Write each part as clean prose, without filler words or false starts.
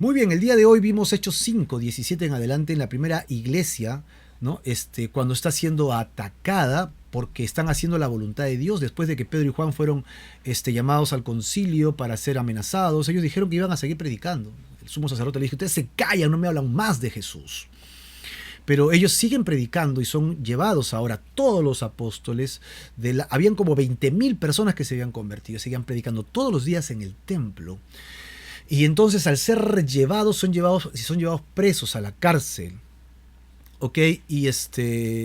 Muy bien, el día de hoy vimos Hechos 5, 17 en adelante en la primera iglesia, ¿no? Cuando está siendo atacada porque están haciendo la voluntad de Dios. Después de que Pedro y Juan fueron llamados al concilio para ser amenazados, ellos dijeron que iban a seguir predicando. El sumo sacerdote le dijo: ustedes se callan, no me hablan más de Jesús. Pero ellos siguen predicando y son llevados ahora todos los apóstoles. Habían como 20.000 personas que se habían convertido, seguían predicando todos los días en el templo. Y entonces, al ser llevados, son llevados presos a la cárcel, ¿ok? Y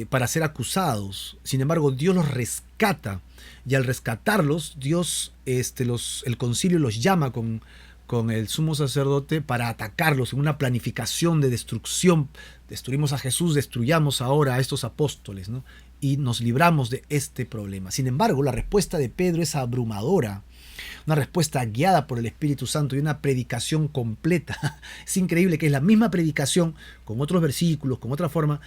para ser acusados. Sin embargo, Dios los rescata. Y al rescatarlos, Dios, el concilio los llama con el sumo sacerdote para atacarlos en una planificación de destrucción. Destruimos a Jesús, destruyamos ahora a estos apóstoles, ¿no? Y nos libramos de este problema. Sin embargo, la respuesta de Pedro es abrumadora. Una respuesta guiada por el Espíritu Santo y una predicación completa. Es increíble que es la misma predicación, con otros versículos, con otra forma,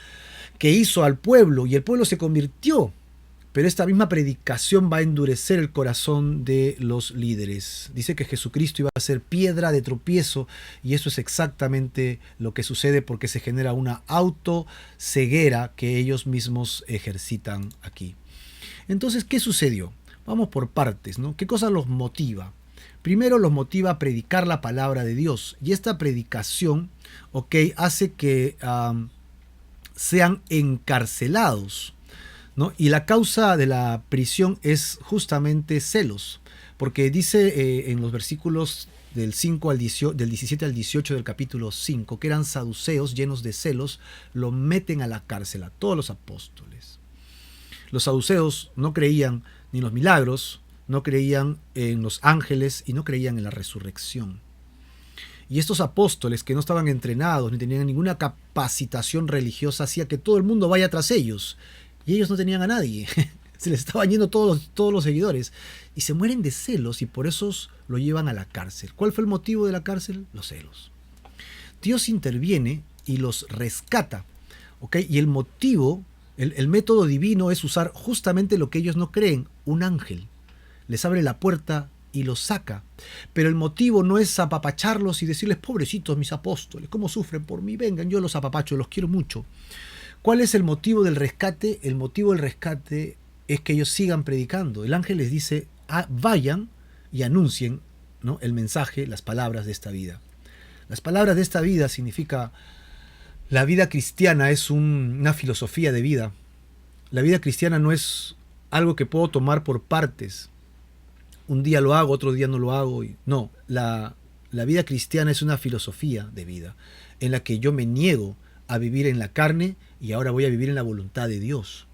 que hizo al pueblo, y el pueblo se convirtió. Pero esta misma predicación va a endurecer el corazón de los líderes. Dice que Jesucristo iba a ser piedra de tropiezo, y eso es exactamente lo que sucede, porque se genera una autoceguera que ellos mismos ejercitan aquí. Entonces, ¿qué sucedió? Vamos por partes, ¿no? ¿Qué cosa los motiva? Primero los motiva a predicar la palabra de Dios. Y esta predicación, ¿ok?, hace que sean encarcelados, ¿no? Y la causa de la prisión es justamente celos. Porque dice en los versículos del 17 al 18 del capítulo 5, que eran saduceos llenos de celos, lo meten a la cárcel a todos los apóstoles. Los saduceos no creían ni en los milagros, no creían en los ángeles y no creían en la resurrección. Y estos apóstoles, que no estaban entrenados ni tenían ninguna capacitación religiosa, hacía que todo el mundo vaya tras ellos. Y ellos no tenían a nadie. Se les estaban yendo todos los seguidores. Y se mueren de celos, y por eso lo llevan a la cárcel. ¿Cuál fue el motivo de la cárcel? Los celos. Dios interviene y los rescata, ¿ok? Y el motivo, el método divino es usar justamente lo que ellos no creen, un ángel. Les abre la puerta y los saca. Pero el motivo no es apapacharlos y decirles: pobrecitos mis apóstoles, ¿cómo sufren por mí? Vengan, yo los apapacho, los quiero mucho. ¿Cuál es el motivo del rescate? El motivo del rescate es que ellos sigan predicando. El ángel les dice: vayan y anuncien, ¿no?, el mensaje, las palabras de esta vida. Las palabras de esta vida significa... La vida cristiana es una filosofía de vida. La vida cristiana no es algo que puedo tomar por partes. Un día lo hago, otro día no lo hago. No, la vida cristiana es una filosofía de vida en la que yo me niego a vivir en la carne y ahora voy a vivir en la voluntad de Dios.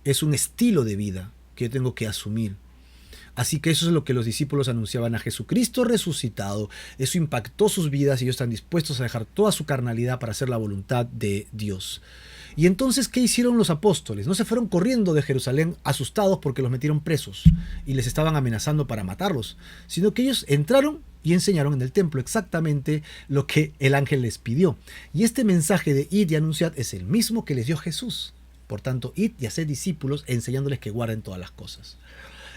Es un estilo de vida que yo tengo que asumir. Así que eso es lo que los discípulos anunciaban: a Jesucristo resucitado. Eso impactó sus vidas y ellos están dispuestos a dejar toda su carnalidad para hacer la voluntad de Dios. Y entonces, ¿qué hicieron los apóstoles? No se fueron corriendo de Jerusalén asustados porque los metieron presos y les estaban amenazando para matarlos, sino que ellos entraron y enseñaron en el templo exactamente lo que el ángel les pidió. Y este mensaje de id y anunciad es el mismo que les dio Jesús. Por tanto, id y haced discípulos, enseñándoles que guarden todas las cosas.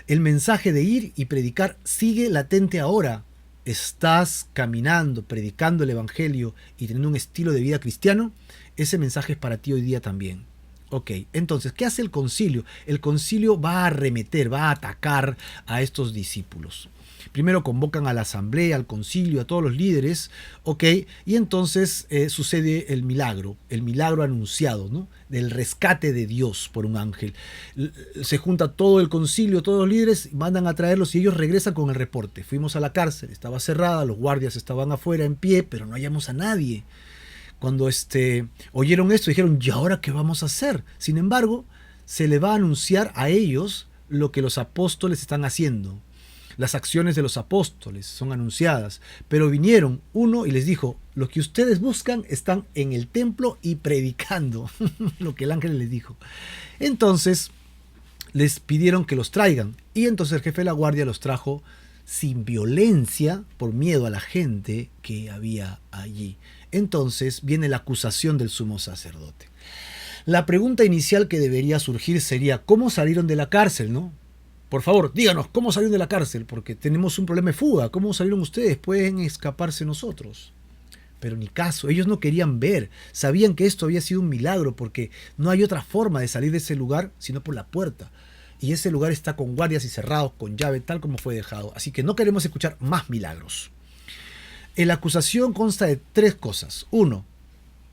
El mensaje de ir y predicar sigue latente ahora. ¿Estás caminando, predicando el evangelio y teniendo un estilo de vida cristiano? Ese mensaje es para ti hoy día también. Ok, entonces, ¿qué hace el concilio? El concilio va a arremeter, va a atacar a estos discípulos. Primero convocan a la asamblea, al concilio, a todos los líderes, ok, y entonces sucede el milagro anunciado, ¿no?, del rescate de Dios por un ángel. Se junta todo el concilio, todos los líderes, mandan a traerlos y ellos regresan con el reporte: fuimos a la cárcel, estaba cerrada, los guardias estaban afuera en pie, pero no hallamos a nadie. Cuando oyeron esto, dijeron: ¿y ahora qué vamos a hacer? Sin embargo, se le va a anunciar a ellos lo que los apóstoles están haciendo. Las acciones de los apóstoles son anunciadas. Pero vinieron uno y les dijo: lo que ustedes buscan están en el templo y predicando. Lo que el ángel les dijo. Entonces les pidieron que los traigan. Y entonces el jefe de la guardia los trajo sin violencia, por miedo a la gente que había allí. Entonces viene la acusación del sumo sacerdote. La pregunta inicial que debería surgir sería: ¿cómo salieron de la cárcel, no? Por favor, díganos, ¿cómo salieron de la cárcel? Porque tenemos un problema de fuga. ¿Cómo salieron ustedes? Pueden escaparse nosotros. Pero ni caso, ellos no querían ver. Sabían que esto había sido un milagro porque no hay otra forma de salir de ese lugar sino por la puerta. Y ese lugar está con guardias y cerrados, con llave, tal como fue dejado. Así que no queremos escuchar más milagros. La acusación consta de 3 cosas. 1,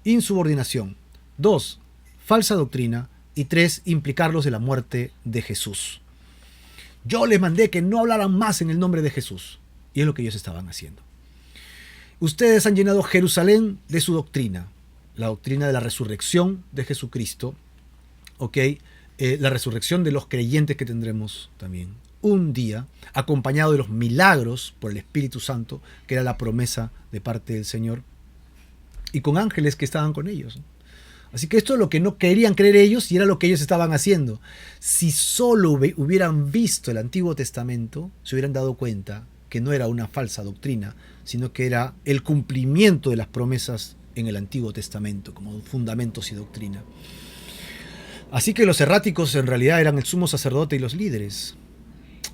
insubordinación. 2, falsa doctrina. Y 3, implicarlos de la muerte de Jesús. Yo les mandé que no hablaran más en el nombre de Jesús. Y es lo que ellos estaban haciendo. Ustedes han llenado Jerusalén de su doctrina. La doctrina de la resurrección de Jesucristo. ¿Ok? La resurrección de los creyentes que tendremos también un día, acompañado de los milagros por el Espíritu Santo, que era la promesa de parte del Señor, y con ángeles que estaban con ellos. Así que esto es lo que no querían creer ellos y era lo que ellos estaban haciendo. Si solo hubieran visto el Antiguo Testamento, se hubieran dado cuenta que no era una falsa doctrina, sino que era el cumplimiento de las promesas en el Antiguo Testamento, como fundamentos y doctrina. Así que los erráticos en realidad eran el sumo sacerdote y los líderes.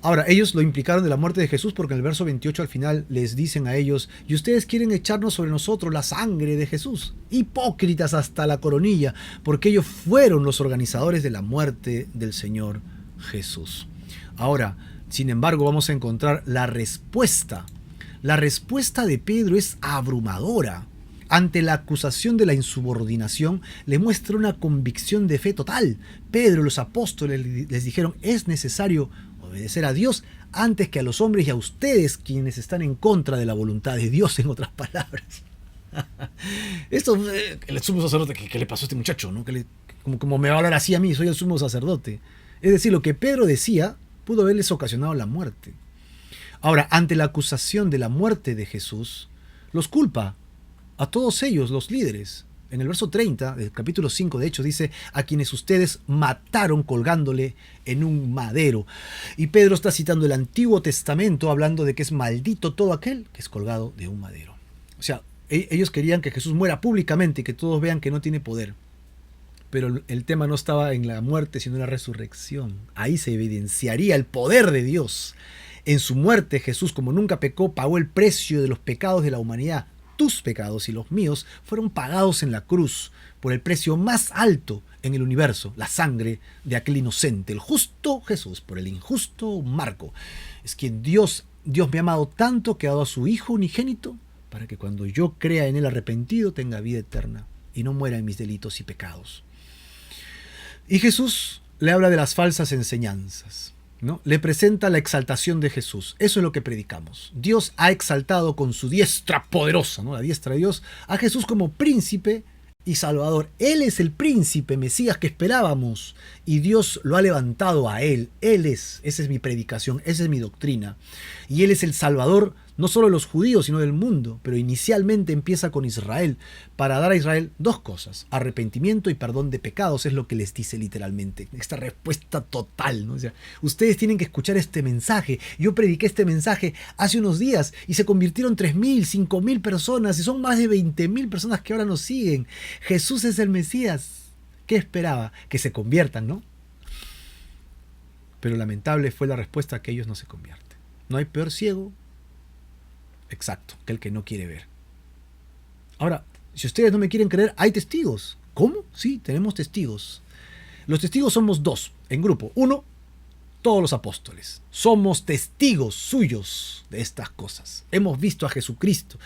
Ahora, ellos lo implicaron de la muerte de Jesús porque en el verso 28 al final les dicen a ellos: y ustedes quieren echarnos sobre nosotros la sangre de Jesús. Hipócritas hasta la coronilla, porque ellos fueron los organizadores de la muerte del Señor Jesús. Ahora, sin embargo, vamos a encontrar la respuesta. La respuesta de Pedro es abrumadora. Ante la acusación de la insubordinación, le muestra una convicción de fe total. Pedro y los apóstoles les dijeron: es necesario obedecer a Dios antes que a los hombres y a ustedes, quienes están en contra de la voluntad de Dios, en otras palabras. Esto, el sumo sacerdote, ¿qué le pasó a este muchacho? ¿No? Como me va a hablar así a mí, soy el sumo sacerdote. Es decir, lo que Pedro decía pudo haberles ocasionado la muerte. Ahora, ante la acusación de la muerte de Jesús, los culpa a todos ellos, los líderes. En el verso 30 del capítulo 5 de Hechos dice: a quienes ustedes mataron colgándole en un madero. Y Pedro está citando el Antiguo Testamento, hablando de que es maldito todo aquel que es colgado de un madero. O sea, ellos querían que Jesús muera públicamente y que todos vean que no tiene poder. Pero el tema no estaba en la muerte, sino en la resurrección. Ahí se evidenciaría el poder de Dios. En su muerte, Jesús, como nunca pecó, pagó el precio de los pecados de la humanidad. Tus pecados y los míos fueron pagados en la cruz por el precio más alto en el universo, la sangre de aquel inocente, el justo Jesús, por el injusto Marco. Es quien Dios me ha amado tanto que ha dado a su Hijo unigénito para que cuando yo crea en él arrepentido tenga vida eterna y no muera en mis delitos y pecados. Y Jesús le habla de las falsas enseñanzas, ¿no? Le presenta la exaltación de Jesús. Eso es lo que predicamos. Dios ha exaltado con su diestra poderosa, ¿no? La diestra de Dios, a Jesús como príncipe y salvador. Él es el príncipe Mesías que esperábamos y Dios lo ha levantado a él. Esa es mi predicación, esa es mi doctrina. Y él es el salvador no solo de los judíos, sino del mundo. Pero inicialmente empieza con Israel, para dar a Israel 2 cosas: arrepentimiento y perdón de pecados. Es lo que les dice literalmente. Esta respuesta total, ¿no? O sea, ustedes tienen que escuchar este mensaje. Yo prediqué este mensaje hace unos días y se convirtieron 3.000, 5.000 personas y son más de 20.000 personas que ahora nos siguen. Jesús es el Mesías. ¿Qué esperaba? Que se conviertan, ¿no? Pero lamentable fue la respuesta, que ellos no se convierten. No hay peor ciego, exacto, que el que no quiere ver. Ahora, si ustedes no me quieren creer, hay testigos. ¿Cómo? Sí, tenemos testigos. Los testigos somos 2 en grupo. 1, todos los apóstoles. Somos testigos suyos de estas cosas. Hemos visto a Jesucristo,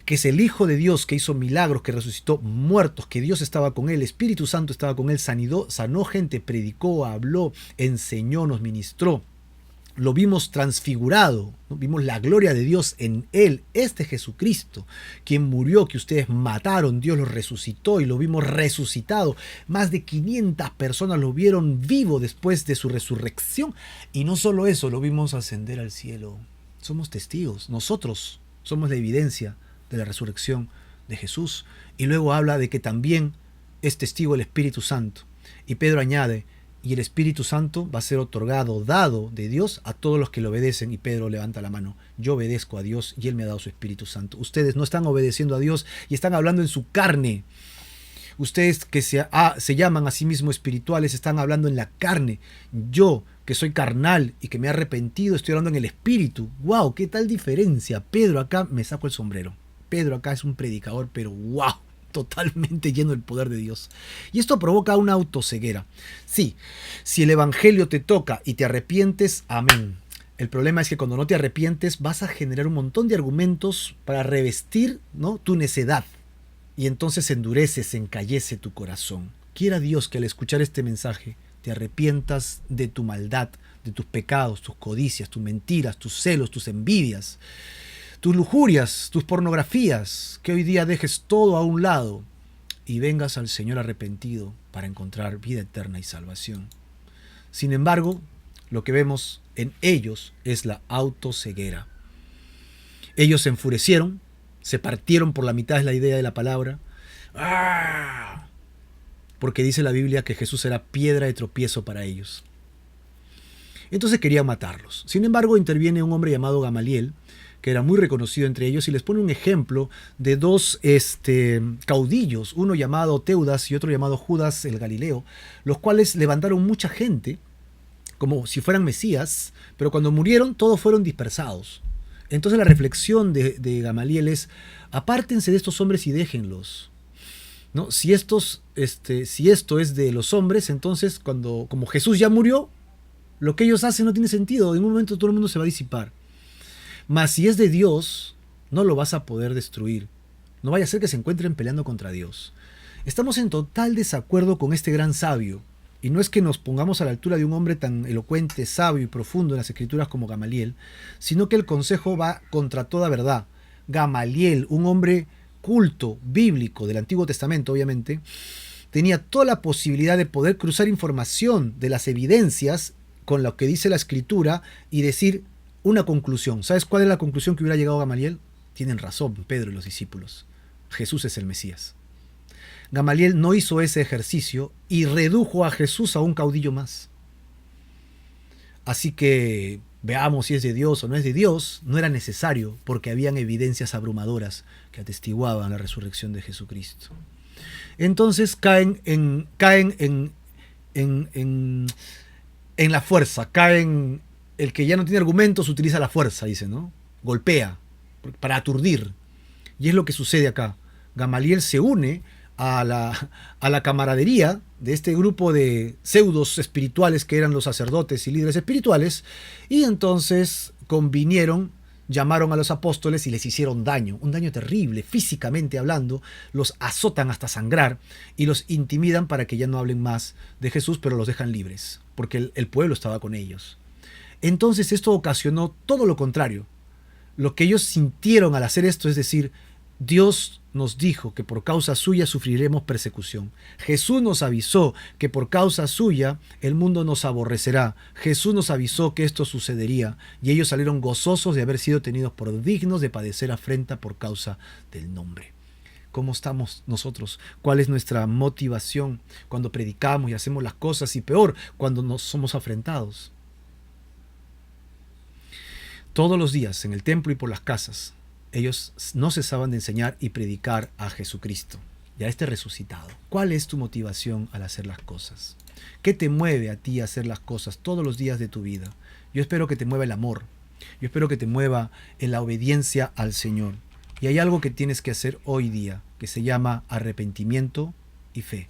que es el Hijo de Dios, que hizo milagros, que resucitó muertos, que Dios estaba con él, el Espíritu Santo estaba con él, sanó gente, predicó, habló, enseñó, nos ministró. Lo vimos transfigurado, ¿no? Vimos la gloria de Dios en él, este Jesucristo, quien murió, que ustedes mataron, Dios lo resucitó y lo vimos resucitado. Más de 500 personas lo vieron vivo después de su resurrección. Y no solo eso, lo vimos ascender al cielo. Somos testigos, nosotros somos la evidencia de la resurrección de Jesús. Y luego habla de que también es testigo el Espíritu Santo. Y Pedro añade: y el Espíritu Santo va a ser otorgado, dado de Dios a todos los que le obedecen. Y Pedro levanta la mano: yo obedezco a Dios y Él me ha dado su Espíritu Santo. Ustedes no están obedeciendo a Dios y están hablando en su carne. Ustedes que se llaman a sí mismos espirituales están hablando en la carne. Yo, que soy carnal y que me he arrepentido, estoy hablando en el espíritu. ¡Wow! ¿Qué tal diferencia? Pedro acá, me saco el sombrero. Pedro acá es un predicador, pero ¡wow! Totalmente lleno del poder de Dios. Y esto provoca una autoceguera. Sí, si el evangelio te toca y te arrepientes, amén. El problema es que cuando no te arrepientes vas a generar un montón de argumentos para revestir, ¿no?, tu necedad. Y entonces se endurece, se encallece tu corazón. Quiera Dios que al escuchar este mensaje te arrepientas de tu maldad, de tus pecados, tus codicias, tus mentiras, tus celos, tus envidias, tus lujurias, tus pornografías, que hoy día dejes todo a un lado y vengas al Señor arrepentido para encontrar vida eterna y salvación. Sin embargo, lo que vemos en ellos es la autoceguera. Ellos se enfurecieron, se partieron por la mitad, es la idea de la palabra. ¡Ah! Porque dice la Biblia que Jesús era piedra de tropiezo para ellos. Entonces querían matarlos. Sin embargo, interviene un hombre llamado Gamaliel, que era muy reconocido entre ellos, y les pone un ejemplo de dos caudillos, uno llamado Teudas y otro llamado Judas el Galileo, los cuales levantaron mucha gente, como si fueran Mesías, pero cuando murieron todos fueron dispersados. Entonces la reflexión de Gamaliel es: apártense de estos hombres y déjenlos, ¿no? Si esto es de los hombres, entonces como Jesús ya murió, lo que ellos hacen no tiene sentido. En un momento todo el mundo se va a disipar. Mas si es de Dios, no lo vas a poder destruir. No vaya a ser que se encuentren peleando contra Dios. Estamos en total desacuerdo con este gran sabio. Y no es que nos pongamos a la altura de un hombre tan elocuente, sabio y profundo en las escrituras como Gamaliel, sino que el consejo va contra toda verdad. Gamaliel, un hombre culto, bíblico, del Antiguo Testamento obviamente, tenía toda la posibilidad de poder cruzar información de las evidencias con lo que dice la escritura y decir una conclusión. ¿Sabes cuál es la conclusión que hubiera llegado Gamaliel? Tienen razón Pedro y los discípulos. Jesús es el Mesías. Gamaliel no hizo ese ejercicio y redujo a Jesús a un caudillo más. Así que veamos si es de Dios o no es de Dios, no era necesario, porque habían evidencias abrumadoras que atestiguaban la resurrección de Jesucristo. Entonces caen en la fuerza, caen. El que ya no tiene argumentos utiliza la fuerza, dice, ¿no? Golpea para aturdir. Y es lo que sucede acá. Gamaliel se une a la camaradería de este grupo de pseudos espirituales que eran los sacerdotes y líderes espirituales, y entonces convinieron, llamaron a los apóstoles y les hicieron daño, un daño terrible, físicamente hablando, los azotan hasta sangrar y los intimidan para que ya no hablen más de Jesús, pero los dejan libres, porque el pueblo estaba con ellos. Entonces esto ocasionó todo lo contrario. Lo que ellos sintieron al hacer esto es decir: Dios nos dijo que por causa suya sufriremos persecución. Jesús nos avisó que por causa suya el mundo nos aborrecerá. Jesús nos avisó que esto sucedería, y ellos salieron gozosos de haber sido tenidos por dignos de padecer afrenta por causa del nombre. ¿Cómo estamos nosotros? ¿Cuál es nuestra motivación cuando predicamos y hacemos las cosas? Y peor, cuando nos somos afrentados. Todos los días, en el templo y por las casas, ellos no cesaban de enseñar y predicar a Jesucristo y a este resucitado. ¿Cuál es tu motivación al hacer las cosas? ¿Qué te mueve a ti a hacer las cosas todos los días de tu vida? Yo espero que te mueva el amor. Yo espero que te mueva en la obediencia al Señor. Y hay algo que tienes que hacer hoy día, que se llama arrepentimiento y fe.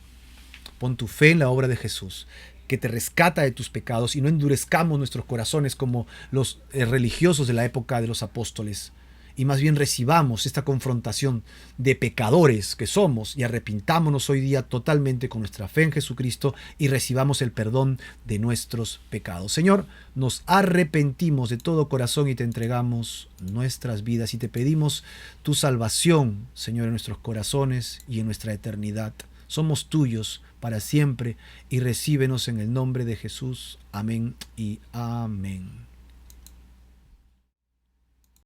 Pon tu fe en la obra de Jesús, que te rescata de tus pecados, y no endurezcamos nuestros corazones como los religiosos de la época de los apóstoles, y más bien recibamos esta confrontación de pecadores que somos y arrepintámonos hoy día totalmente con nuestra fe en Jesucristo y recibamos el perdón de nuestros pecados. Señor, nos arrepentimos de todo corazón y te entregamos nuestras vidas y te pedimos tu salvación, Señor, en nuestros corazones y en nuestra eternidad. Somos tuyos para siempre y recíbenos en el nombre de Jesús. Amén y amén.